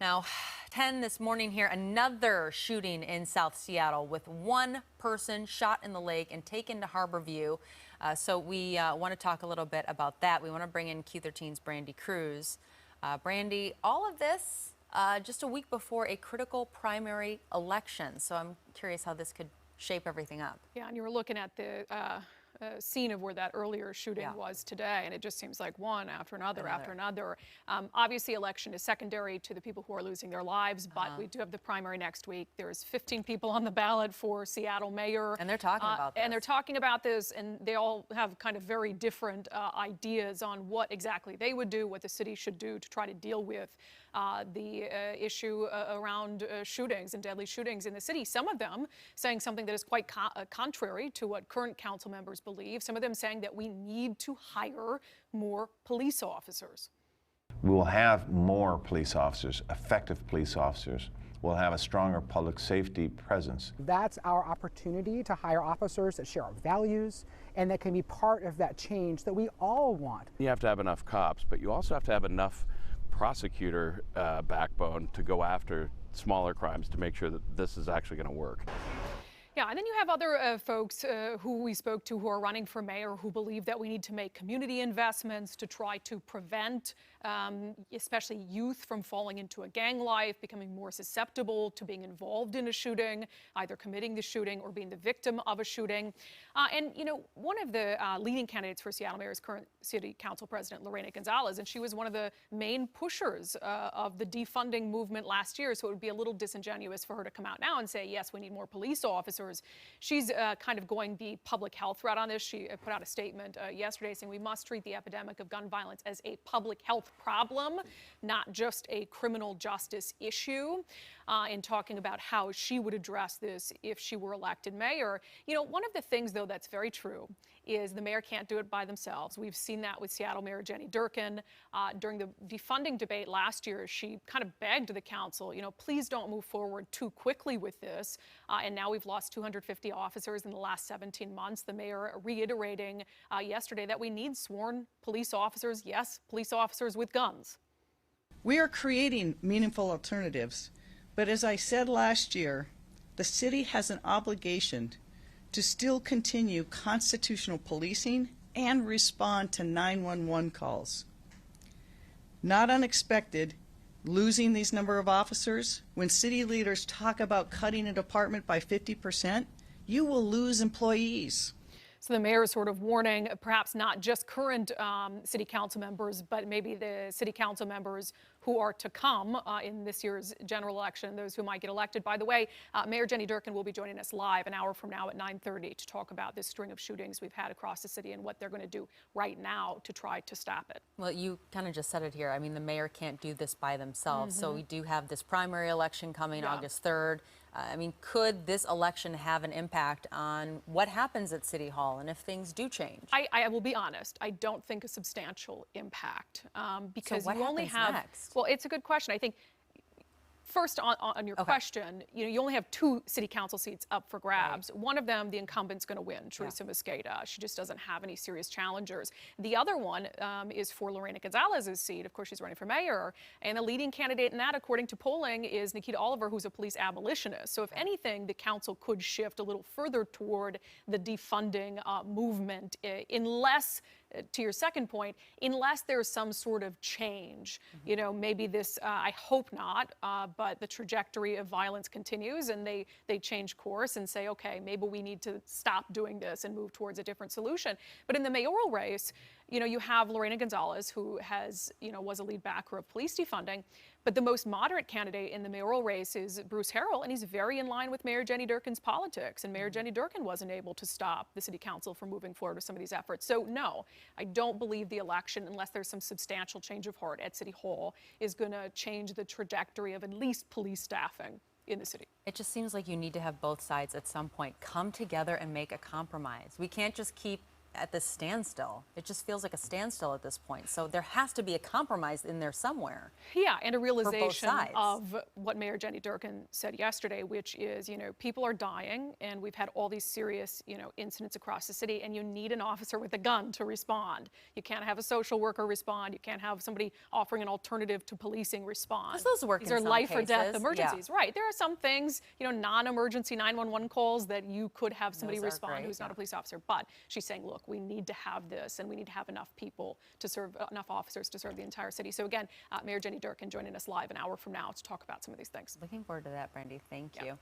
Now, 10 this morning here, another shooting in South Seattle with one person shot in the leg and taken to Harborview. So we want to talk a little bit about that. We want to bring in Q13's Brandi Kruse. Brandi, all of this just a week before a critical primary election. So I'm curious how this could shape everything up. Yeah, and you were looking at the scene of where that earlier shooting was today, and it just seems like one after another after another. Obviously, election is secondary to the people who are losing their lives, but we do have the primary next week. There's 15 people on the ballot for Seattle mayor. And they're talking about this. And they're talking about this, and they all have kind of very different ideas on what exactly they would do, what the city should do to try to deal with the issue around shootings and deadly shootings in the city. Some of them saying something that is quite contrary to what current council members believe. Some of them saying that we need to hire more police officers. We will have more police officers, effective police officers. We'll have a stronger public safety presence. That's our opportunity to hire officers that share our values and that can be part of that change that we all want. You have to have enough cops, but you also have to have enough prosecutor backbone to go after smaller crimes to make sure that this is actually going to work. Yeah, and then you have other folks who we spoke to who are running for mayor who believe that we need to make community investments to try to prevent especially youth from falling into a gang life, becoming more susceptible to being involved in a shooting, either committing the shooting or being the victim of a shooting. And, you know, one of the leading candidates for Seattle Mayor is current City Council President Lorena Gonzalez, and she was one of the main pushers of the defunding movement last year, so it would be a little disingenuous for her to come out now and say, yes, we need more police officers. She's kind of going the public health route on this. She put out a statement yesterday saying we must treat the epidemic of gun violence as a public health problem, not just a criminal justice issue, in talking about how she would address this if she were elected mayor. You know, one of the things, though, that's very true is the mayor can't do it by themselves. We've seen that with Seattle Mayor Jenny Durkan. During the defunding debate last year, she kind of begged the council, you know, please don't move forward too quickly with this. And now we've lost 250 officers in the last 17 months. The mayor reiterating yesterday that we need sworn police officers, yes, police officers with guns. We are creating meaningful alternatives, but as I said last year, the city has an obligation to still continue constitutional policing and respond to 911 calls. Not unexpected, losing these number of officers, when city leaders talk about cutting a department by 50%, you will lose employees. So the mayor is sort of warning perhaps not just current city council members, but maybe the city council members who are to come in this year's general election, those who might get elected. By the way, Mayor Jenny Durkan will be joining us live an hour from now at 9:30 to talk about this string of shootings we've had across the city and what they're going to do right now to try to stop it. Well, you kind of just said it here. I mean, the mayor can't do this by themselves. So we do have this primary election coming August 3rd. I mean, could this election have an impact on what happens at City Hall and if things do change? I will be honest. I don't think a substantial impact because so what you only have. Next? Well, it's a good question. I think. First, on your question, you only have 2 city council seats up for grabs. Right. One of them, the incumbent's going to win, Teresa Mosqueda. She just doesn't have any serious challengers. The other one is for Lorena Gonzalez's seat. Of course, she's running for mayor. And the leading candidate in that, according to polling, is Nikita Oliver, who's a police abolitionist. So if anything, the council could shift a little further toward the defunding movement, unless, to your second point, unless there's some sort of change. You know, maybe this, I hope not, but the trajectory of violence continues and they change course and say, okay, maybe we need to stop doing this and move towards a different solution. But in the mayoral race, you know, you have Lorena Gonzalez, who has, you know, was a lead backer of police defunding. But the most moderate candidate in the mayoral race is Bruce Harrell, and he's very in line with Mayor Jenny Durkan's politics. And Mayor Jenny Durkan wasn't able to stop the city council from moving forward with some of these efforts. So no, I don't believe the election, unless there's some substantial change of heart at City Hall, is going to change the trajectory of at least police staffing in the city. It just seems like you need to have both sides at some point come together and make a compromise. We can't just keep at this standstill. It just feels like a standstill at this point. So there has to be a compromise in there somewhere. Yeah, and a realization sides. of what Mayor Jenny Durkan said yesterday, which is, people are dying, and we've had all these serious, incidents across the city, and you need an officer with a gun to respond. You can't have a social worker respond. You can't have somebody offering an alternative to policing respond. Does those work These in are some life or death cases? emergencies, right? There are some things, non-emergency 911 calls that you could have somebody Those are respond great, who's not yeah. a police officer. But she's saying, look, we need to have this, and we need to have enough people to serve, enough officers to serve the entire city. So again, Mayor Jenny Durkan joining us live an hour from now to talk about some of these things. Looking forward to that, Brandi. Thank you.